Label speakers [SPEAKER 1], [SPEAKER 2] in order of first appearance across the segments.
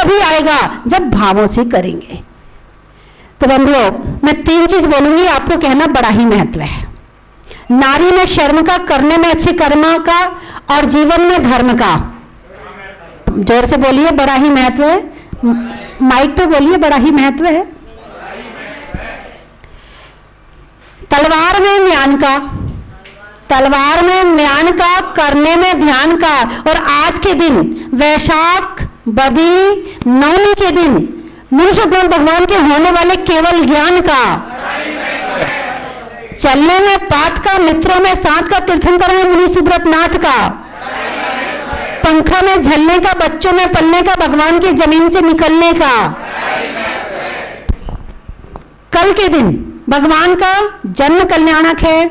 [SPEAKER 1] तभी आएगा जब भावों से करेंगे। तो बंधुओं, मैं 3 चीज बोलूंगी, आपको कहना बड़ा ही महत्व है। नारी में शर्म का, करने में अच्छे कर्म का, और जीवन में धर्म का। जोर से बोलिए, बड़ा ही महत्व है। माइक पे बोलिए, बड़ा ही महत्व है। तलवार में ज्ञान का, तलवार में ज्ञान का, करने में ध्यान का। और आज के दिन, वैशाख बदी नवमी के दिन, मनुष्य भगवान के होने वाले केवल ज्ञान का, चलने में पात का, मित्रों में साथ का, तीर्थंकर में मुनि सुब्रतनाथ का, पंखा में झलने का, बच्चों में पलने का, भगवान की जमीन से निकलने का। कल के दिन भगवान का जन्म कल्याणक है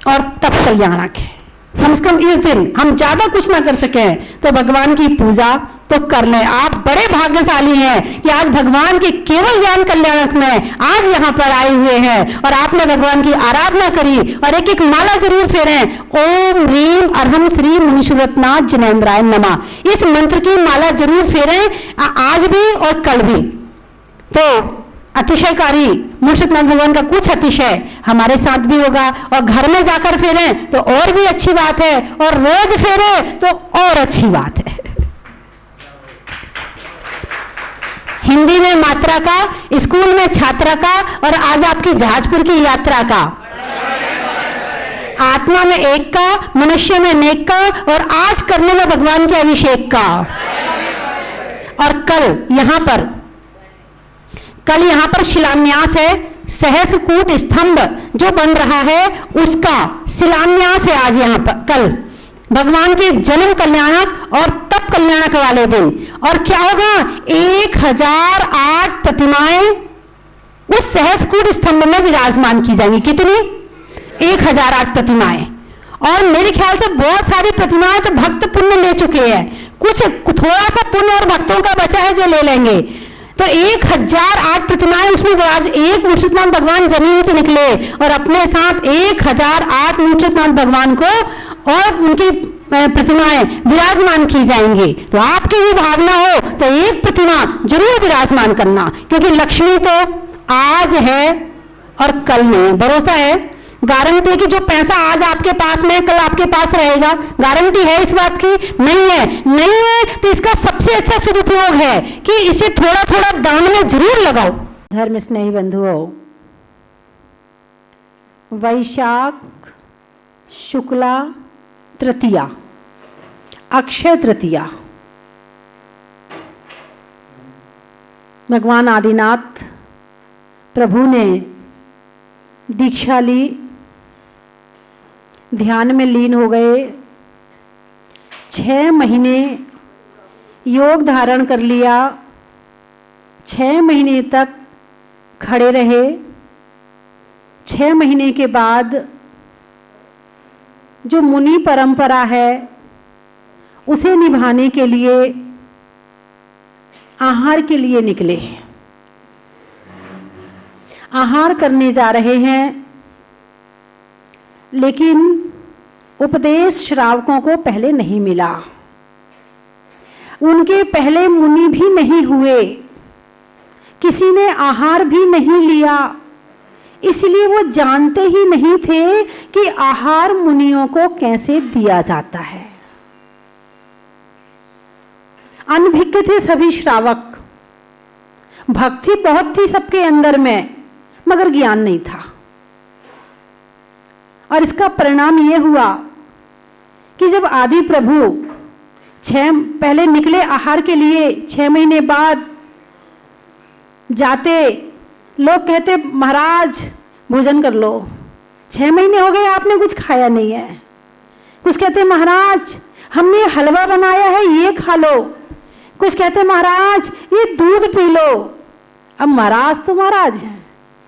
[SPEAKER 1] और तप कल्याणक है। कम से कम इस दिन हम ज्यादा कुछ ना कर सके तो भगवान की पूजा तो कर लें। आप बड़े भाग्यशाली हैं कि आज भगवान के केवल ज्ञान कल्याणक में आज यहाँ पर आए हुए हैं और आपने भगवान की आराधना करी और एक एक माला जरूर फेरें। ओम ह्रीम अरहम श्री मुनिश्वरनाथ जिनेन्द्राय नमः, इस मंत्र की माला जरूर फेरें आज भी और कल भी। तो अतिशयकारी मुनिश्वरनाथ भगवान का कुछ अतिशय हमारे साथ भी होगा और घर में जाकर फेरें तो और भी अच्छी बात है और रोज फेरे तो और अच्छी बात है। हिंदी में मात्रा का, स्कूल में छात्रा का और आज आपकी जहाजपुर की यात्रा का, आत्मा में एक का, मनुष्य में नेक का और आज करने में भगवान के अभिषेक का। और कल यहां पर शिलान्यास है, सहस्त्रकूट स्तंभ जो बन रहा है उसका शिलान्यास है आज यहाँ पर। कल भगवान के जन्म कल्याणक और तप कल्याणक वाले दिन। और क्या होगा, 1008 प्रतिमाएं उस सहस्त्रकूट स्तंभ में विराजमान की जाएंगी। कितनी? 1008 प्रतिमाएं। और मेरे ख्याल से बहुत सारी प्रतिमाएं तो भक्त पुण्य ले चुके हैं, कुछ थोड़ा सा पुण्य और भक्तों का बचा है जो ले लेंगे। तो 1008 प्रतिमाएं उसमें विराज। एक मुनिश्वरनाथ भगवान जमीन से निकले और अपने साथ 1008 मुनिश्वरनाथ भगवान को और उनकी प्रतिमाएं विराजमान की जाएंगी। तो आपकी भी भावना हो तो एक प्रतिमा जरूर विराजमान करना, क्योंकि लक्ष्मी तो आज है और कल नहीं है। भरोसा है, गारंटी है कि जो पैसा आज आपके पास में कल आपके पास रहेगा। गारंटी है इस बात की? नहीं है। नहीं है तो इसका सबसे अच्छा सदुपयोग है कि इसे थोड़ा थोड़ा दान में जरूर लगाओ। धर्म स्नेही बंधुओं, वैशाख शुक्ला तृतीया, अक्षय तृतीया, भगवान आदिनाथ प्रभु ने दीक्षा ली, ध्यान में लीन हो गए, 6 महीने योग धारण कर लिया, 6 महीने तक खड़े रहे। 6 महीने के बाद जो मुनि परंपरा है उसे निभाने के लिए आहार के लिए निकले। आहार करने जा रहे हैं, लेकिन उपदेश श्रावकों को पहले नहीं मिला। उनके पहले मुनि भी नहीं हुए, किसी ने आहार भी नहीं लिया, इसलिए वो जानते ही नहीं थे कि आहार मुनियों को कैसे दिया जाता है। अनभिज्ञ थे सभी श्रावक, भक्ति बहुत थी सबके अंदर में, मगर ज्ञान नहीं था। और इसका परिणाम यह हुआ कि जब आदि प्रभु पहले निकले आहार के लिए, 6 महीने बाद जाते लोग कहते महाराज भोजन कर लो, 6 महीने हो गए आपने कुछ खाया नहीं है। कुछ कहते महाराज हमने हलवा बनाया है ये खा लो, कुछ कहते महाराज ये दूध पी लो। अब महाराज तो महाराज है,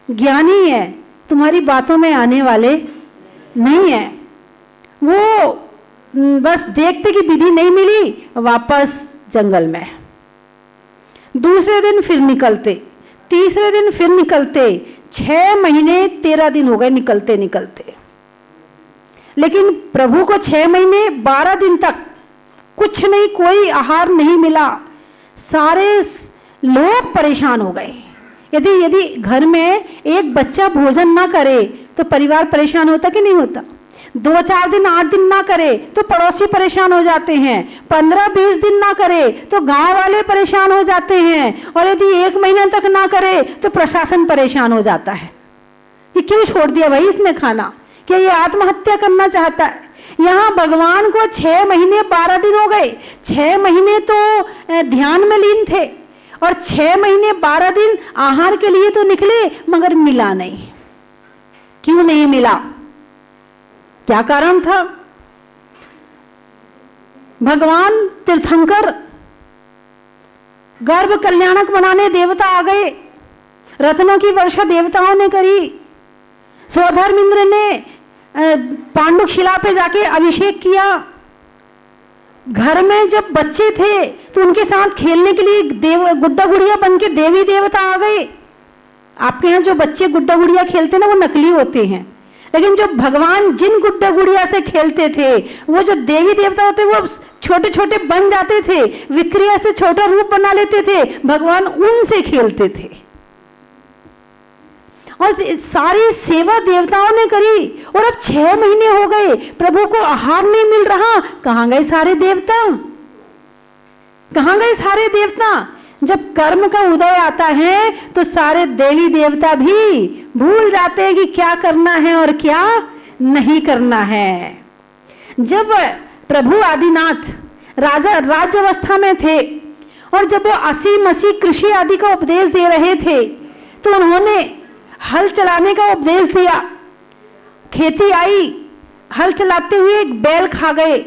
[SPEAKER 1] ज्ञानी है, तुम्हारी बातों में आने वाले नहीं है। वो बस देखते कि विधि नहीं मिली, वापस जंगल में। दूसरे दिन फिर निकलते, तीसरे दिन फिर निकलते, 6 महीने 13 दिन हो गए निकलते निकलते। लेकिन प्रभु को 6 महीने 12 दिन तक कुछ नहीं, कोई आहार नहीं मिला। सारे लोग परेशान हो गए। यदि घर में एक बच्चा भोजन ना करे तो परिवार परेशान होता कि नहीं होता? 2-4 दिन 8 दिन ना करे तो पड़ोसी परेशान हो जाते हैं, 15-20 दिन ना करे तो गांव वाले परेशान हो जाते हैं, और यदि 1 महीने तक ना करे तो प्रशासन परेशान हो जाता है कि क्यों छोड़ दिया भाई इसने खाना, क्या ये आत्महत्या करना चाहता है? यहाँ भगवान को 6 महीने 12 दिन हो गए। 6 महीने तो ध्यान में लीन थे और 6 महीने 12 दिन आहार के लिए तो निकले, मगर मिला नहीं। क्यों नहीं मिला? क्या कारण था? भगवान तीर्थंकर गर्भ कल्याणक बनाने देवता आ गए, रत्नों की वर्षा देवताओं ने करी। स्वधर्मेंद्र ने पांडुक शिला पे जाके अभिषेक किया। घर में जब बच्चे थे तो उनके साथ खेलने के लिए गुड्डा गुड़िया बन के देवी देवता आ गए। आपके यहाँ जो बच्चे गुड्डा गुड़िया खेलते ना वो नकली होते हैं, लेकिन जो भगवान जिन गुड्डा गुड़िया से खेलते थे वो जो देवी देवता होते वो छोटे छोटे बन जाते थे, विक्रिया से छोटा रूप बना लेते थे, भगवान उनसे खेलते थे। और सारी सेवा देवताओं ने करी, और अब 6 महीने हो गए, प्रभु को आहार नहीं मिल रहा। कहां गए सारे देवता? कहां गए सारे देवता? जब कर्म का उदय आता है तो सारे देवी देवता भी भूल जाते हैं कि क्या करना है और क्या नहीं करना है। जब प्रभु आदिनाथ राजा राज्यावस्था में थे और जब वो 80 कृषि आदि का उपदेश दे रहे थे तो उन्होंने हल चलाने का उपदेश दिया। खेती आई, हल चलाते हुए एक बैल खा गए।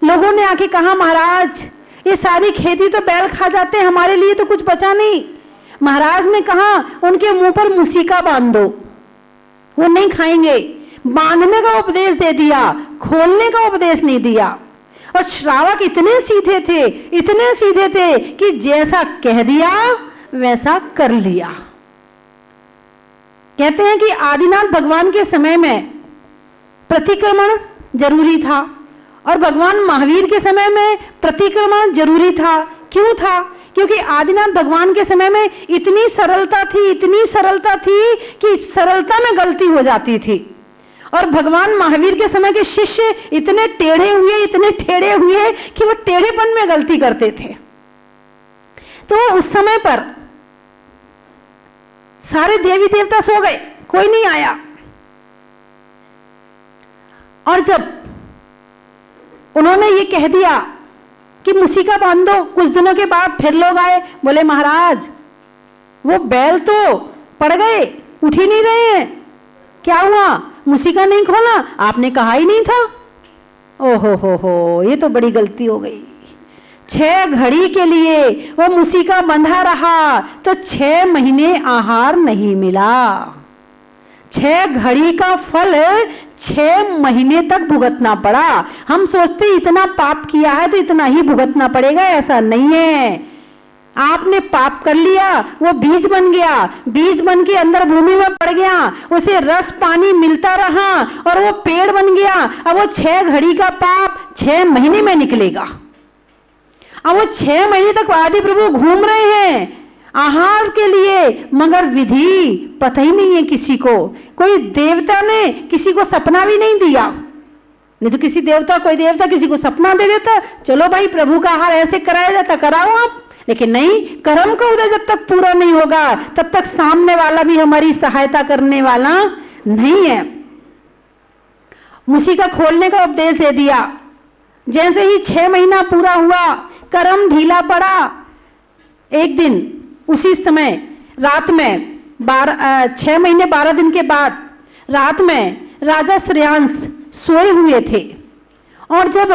[SPEAKER 1] लोगों ने आके कहा, महाराज ये सारी खेती तो बैल खा जाते हैं, हमारे लिए तो कुछ बचा नहीं। महाराज ने कहा उनके मुंह पर मुसीका बांध दो, वो नहीं खाएंगे। बांधने का उपदेश दे दिया, खोलने का उपदेश नहीं दिया। और श्रावक इतने सीधे थे कि जैसा कह दिया वैसा कर लिया। कहते हैं कि आदिनाथ भगवान के समय में प्रतिक्रमण जरूरी था और भगवान महावीर के समय में प्रतिक्रमण जरूरी था। क्यों था? क्योंकि आदिनाथ भगवान के समय में इतनी सरलता थी कि सरलता में गलती हो जाती थी, और भगवान महावीर के समय के शिष्य इतने टेढ़े हुए कि वो टेढ़ेपन में गलती करते थे। तो उस समय पर सारे देवी देवता सो गए, कोई नहीं आया। और जब उन्होंने ये कह दिया कि मुसीका बांध दो, कुछ दिनों के बाद फिर लोग आए, बोले महाराज वो बैल तो पड़ गए, उठ ही नहीं रहे हैं, क्या हुआ? मुसीका नहीं खोला, आपने कहा ही नहीं था। ओहो हो, ये तो बड़ी गलती हो गई। 6 घड़ी के लिए वो मुसीका बंधा रहा तो 6 महीने आहार नहीं मिला। 6 घड़ी का फल 6 महीने तक भुगतना पड़ा। हम सोचते इतना पाप किया है तो इतना ही भुगतना पड़ेगा, ऐसा नहीं है। आपने पाप कर लिया, वो बीज बन गया, बीज बन के अंदर भूमि में पड़ गया, उसे रस पानी मिलता रहा और वो पेड़ बन गया। अब वो 6 घड़ी का पाप 6 महीने में निकलेगा। अब वो 6 महीने तक आदि प्रभु घूम रहे हैं आहार के लिए, मगर विधि पता ही नहीं है किसी को। कोई देवता ने किसी को सपना भी नहीं दिया, नहीं तो कोई देवता किसी को सपना दे देता, चलो भाई प्रभु का आहार ऐसे कराया जाता, कराओ आप। लेकिन नहीं, कर्म का उदय जब तक पूरा नहीं होगा तब तक सामने वाला भी हमारी सहायता करने वाला नहीं है। मुसीका खोलने का उपदेश दे दिया। जैसे ही 6 महीना पूरा हुआ, कर्म ढीला पड़ा। एक दिन उसी समय रात में 6 महीने 12 दिन के बाद रात में राजा श्रेयांश सोए हुए थे, और जब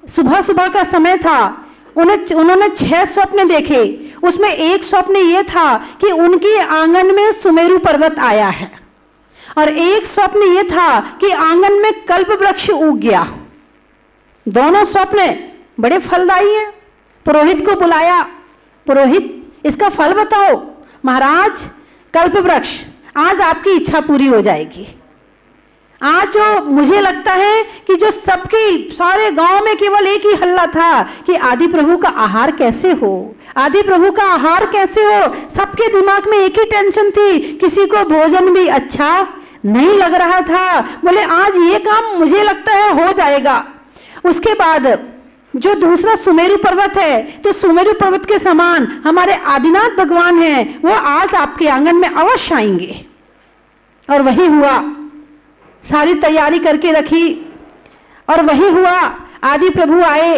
[SPEAKER 1] सुबह का समय था उन्होंने 6 स्वप्न देखे। उसमें एक स्वप्न ये था कि उनके आंगन में सुमेरु पर्वत आया है, और एक स्वप्न ये था कि आंगन में कल्प वृक्ष उग गया। दोनों स्वप्न बड़े फलदायी हैं। पुरोहित को बुलाया, पुरोहित इसका फल बताओ। महाराज कल्प वृक्ष, आज आपकी इच्छा पूरी हो जाएगी, आज जो मुझे लगता है कि जो सबकी सारे गांव में केवल एक ही हल्ला था कि आदि प्रभु का आहार कैसे हो, आदि प्रभु का आहार कैसे हो। सबके दिमाग में एक ही टेंशन थी, किसी को भोजन भी अच्छा नहीं लग रहा था। बोले आज ये काम मुझे लगता है हो जाएगा। उसके बाद जो दूसरा सुमेरु पर्वत है, तो सुमेरु पर्वत के समान हमारे आदिनाथ भगवान हैं, वो आज आपके आंगन में अवश्य आएंगे। और वही हुआ, सारी तैयारी करके रखी और वही हुआ। आदि प्रभु आए,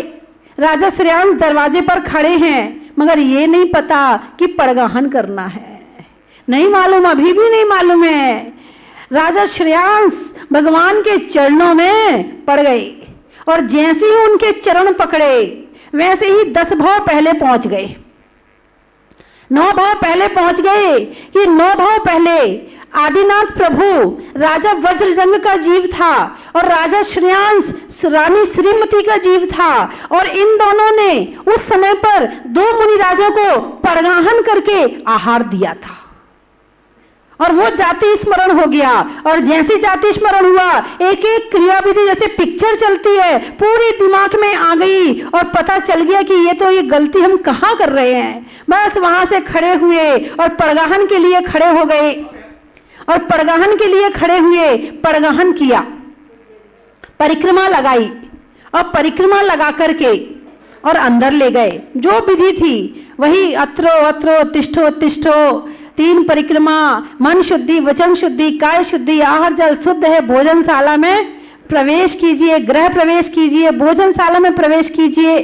[SPEAKER 1] राजा श्रेयांश दरवाजे पर खड़े हैं, मगर ये नहीं पता कि परगाहन करना है, नहीं मालूम, अभी भी नहीं मालूम है। राजा श्रेयांश भगवान के चरणों में पड़ गए और जैसे ही उनके चरण पकड़े वैसे ही 10 भाव पहले पहुंच गए, 9 भाव पहले पहुंच गए। कि 9 भाव पहले आदिनाथ प्रभु राजा वज्रजंग का जीव था और राजा श्रेयांश रानी श्रीमती का जीव था, और इन दोनों ने उस समय पर 2 मुनि राजों को परगाहन करके आहार दिया था। और वो जाति स्मरण हो गया, और जैसे जाति स्मरण हुआ एक एक क्रियाविधि जैसे पिक्चर चलती है पूरी दिमाग में आ गई, और पता चल गया कि ये गलती हम कहाँ कर रहे हैं। बस वहां से खड़े हुए और परगाहन के लिए खड़े हो गए, और परगाहन के लिए खड़े हुए, परगाहन किया, परिक्रमा लगाई, और परिक्रमा लगा करके और अंदर ले गए। जो विधि थी वही अत्रो अत्रो तिष्ठो तिष्ठो, 3 परिक्रमा, मन शुद्धि, वचन शुद्धि, काय शुद्धि, आहार जल शुद्ध है, भोजनशाला में प्रवेश कीजिए, गृह प्रवेश कीजिए, भोजनशाला में प्रवेश कीजिए।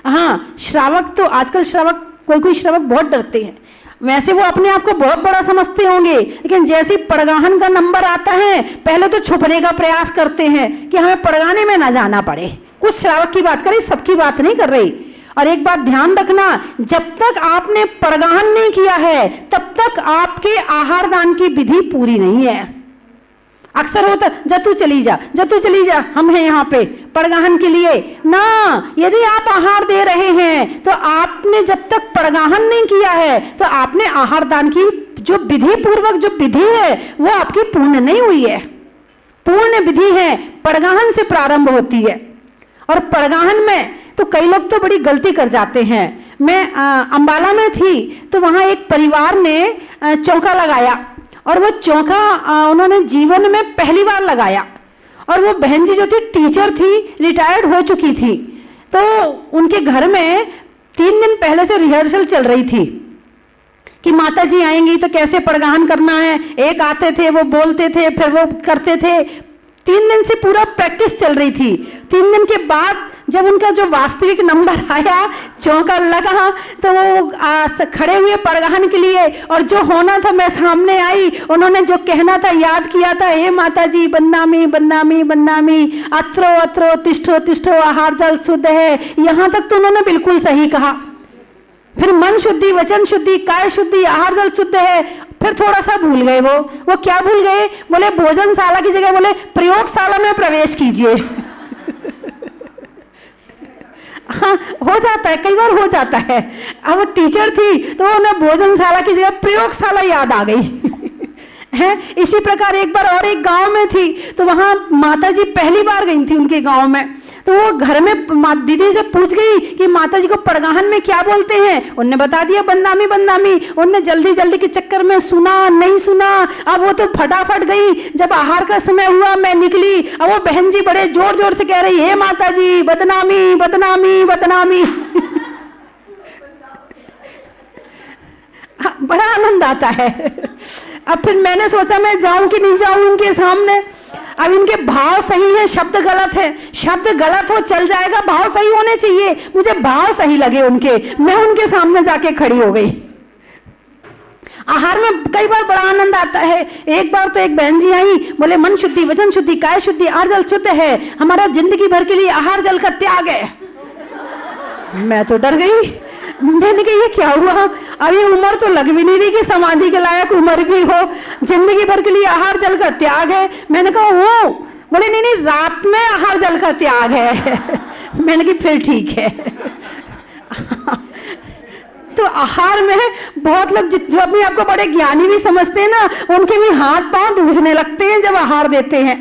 [SPEAKER 1] हाँ, श्रावक तो आजकल श्रावक कोई श्रावक बहुत डरते हैं, वैसे वो अपने आप को बहुत बड़ा समझते होंगे, लेकिन जैसे परगाहन का नंबर आता है पहले तो छुपने का प्रयास करते हैं कि हमें परगाने में ना जाना पड़े। कुछ श्रावक की बात करें, सबकी बात नहीं कर रही। और एक बात ध्यान रखना, जब तक आपने परगाहन नहीं किया है तब तक आपके आहार दान की विधि पूरी नहीं है। अक्सर होता जा तू चली जा, हम हैं यहाँ पे परगाहन के लिए ना। यदि आप आहार दे रहे हैं तो आपने जब तक परगाहन नहीं किया है तो आपने आहार दान की जो विधि पूर्वक जो विधि है वो आपकी पूर्ण नहीं हुई है। पूर्ण विधि है परगाहन से प्रारंभ होती है, और परगाहन में तो कई लोग तो बड़ी गलती कर जाते हैं। मैं अंबाला में थी तो वहाँ एक परिवार ने चौका लगाया, और वो चौका उन्होंने जीवन में पहली बार लगाया, और वो बहन जी जो थी टीचर थी, रिटायर्ड हो चुकी थी। तो उनके घर में 3 दिन पहले से रिहर्सल चल रही थी कि माता जी आएंगी तो कैसे परगाहन करना है। एक आते थे, वो बोलते थे, फिर वो करते थे। 3 दिन से पूरा प्रैक्टिस चल रही थी। 3 दिन के बाद जब उनका जो वास्तविक नंबर आया, चौका लगा, तो वो खड़े हुए परगाहन के लिए, और जो होना था मैं सामने आई, उन्होंने जो कहना था याद किया था, हे माता जी बन्नामी बन्नामी बन्नामी, अत्रो अत्रो तिष्ठो तिष्ठो, आहार जल शुद्ध है। यहाँ तक तो उन्होंने बिल्कुल सही कहा। फिर मन शुद्धि, वचन शुद्धि, काय शुद्धि, आहार जल शुद्ध है। फिर थोड़ा सा भूल गए। वो क्या भूल गए? बोले भोजनशाला की जगह बोले प्रयोगशाला में प्रवेश कीजिए। हाँ, हो जाता है, कई बार हो जाता है। अब वो टीचर थी तो उन्हें भोजनशाला की जगह प्रयोगशाला याद आ गई। है इसी प्रकार एक बार और एक गांव में थी तो वहां माता जी पहली बार गई थी उनके गांव में, तो वो घर में दीदी से पूछ गई कि माता जी को परगाहन में क्या बोलते हैं। उनने बता दिया बन्नामी बन्नामी। उनने जल्दी जल्दी के चक्कर में सुना नहीं सुना। अब वो तो फटाफट गई। जब आहार का समय हुआ मैं निकली, अब वो बहन जी बड़े जोर जोर से कह रही, हे माता जी बदनामी बदनामी बदनामी। बड़ा आनंद आता है। अब फिर मैंने सोचा मैं जाऊं कि नहीं जाऊं उनके सामने। अब इनके भाव सही है, शब्द गलत है। शब्द गलत हो चल जाएगा, भाव सही होने चाहिए। मुझे भाव सही लगे उनके, मैं उनके सामने जाके खड़ी हो गई। आहार में कई बार बड़ा आनंद आता है। एक बार तो एक बहन जी आई, बोले मन शुद्धि, वचन शुद्धि, काय शुद्धि, आहार जल शुद्ध है, हमारा जिंदगी भर के लिए आहार जल का त्याग है। मैं तो डर गई। मैंने कहा ये क्या हुआ? अब ये उम्र तो लग भी नहीं रही कि समाधि के लायक उम्र भी हो, जिंदगी भर के लिए आहार जल का त्याग है। मैंने कहा वो बोले नहीं नहीं, रात में आहार जल का त्याग है। मैंने कहा फिर ठीक है। तो आहार में बहुत लोग जो अपने आपको बड़े ज्ञानी भी समझते हैं ना, उनके भी हाथ पांव दूझने लगते हैं जब आहार देते हैं।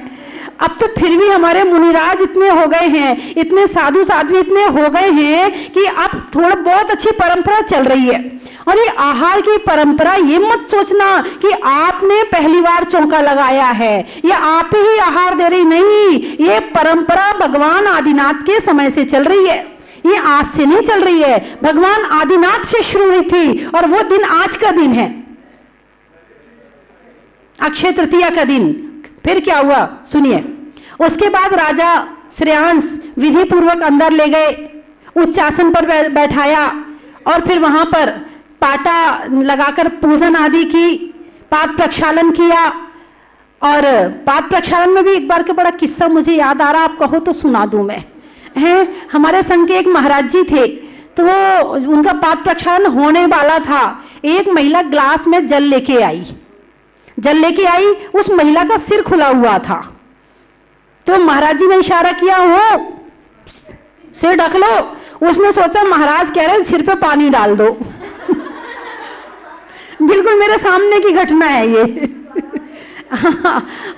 [SPEAKER 1] अब तो फिर भी हमारे मुनिराज इतने हो गए हैं, इतने साधु साध्वी इतने हो गए हैं कि अब थोड़ा बहुत अच्छी परंपरा चल रही है। और ये आहार की परंपरा, ये मत सोचना कि आपने पहली बार चौका लगाया है या आप ही आहार दे रही, नहीं, ये परंपरा भगवान आदिनाथ के समय से चल रही है, ये आज से नहीं चल रही है, भगवान आदिनाथ से शुरू हुई थी और वो दिन आज का दिन है, अक्षय तृतीया का दिन। फिर क्या हुआ सुनिए। उसके बाद राजा श्रेयांश विधि पूर्वक अंदर ले गए, उच्चासन पर बैठाया और फिर वहां पर पाटा लगाकर पूजन आदि की, पाद प्रक्षालन किया। और पाद प्रक्षालन में भी एक बार का बड़ा किस्सा मुझे याद आ रहा, आप कहो तो सुना दूं मैं। हैं, हमारे संघ के एक महाराज जी थे, तो वो उनका पाद प्रक्षालन होने वाला था। एक महिला ग्लास में जल लेके आई, उस महिला का सिर खुला हुआ था, तो महाराज जी ने इशारा किया, हो सिर ढक लो। उसने सोचा महाराज कह रहे सिर पे पानी डाल दो। बिल्कुल मेरे सामने की घटना है ये।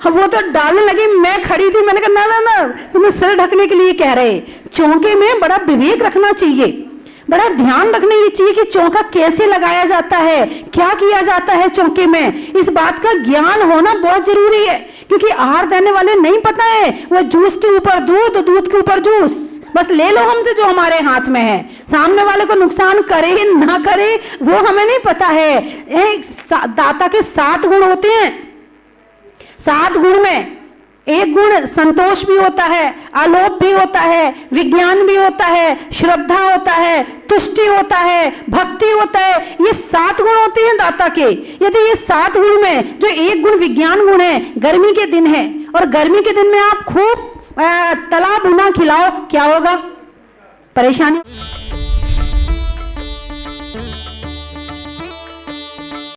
[SPEAKER 1] वो तो डालने लगी, मैं खड़ी थी, मैंने कहा ना ना ना, तुम्हें सिर ढकने के लिए कह रहे। चौके में बड़ा विवेक रखना चाहिए, बड़ा ध्यान रखने ये चाहिए कि चौका कैसे लगाया जाता है, क्या किया जाता है चौके में, इस बात का ज्ञान होना बहुत जरूरी है। क्योंकि आहार देने वाले नहीं पता है, वो जूस के ऊपर दूध, दूध के ऊपर जूस, बस ले लो हमसे जो हमारे हाथ में है, सामने वाले को नुकसान करे ना करे वो हमें नहीं पता है। दाता के 7 गुण होते हैं, 7 गुण में एक गुण संतोष भी होता है, आलोप भी होता है, विज्ञान भी होता है, श्रद्धा होता है, तुष्टि होता है, भक्ति होता है। ये 7 गुण होते हैं दाता के। यदि ये 7 गुण में जो एक गुण विज्ञान गुण है, गर्मी के दिन है और गर्मी के दिन में आप खूब तला भुना खिलाओ, क्या होगा? परेशानी।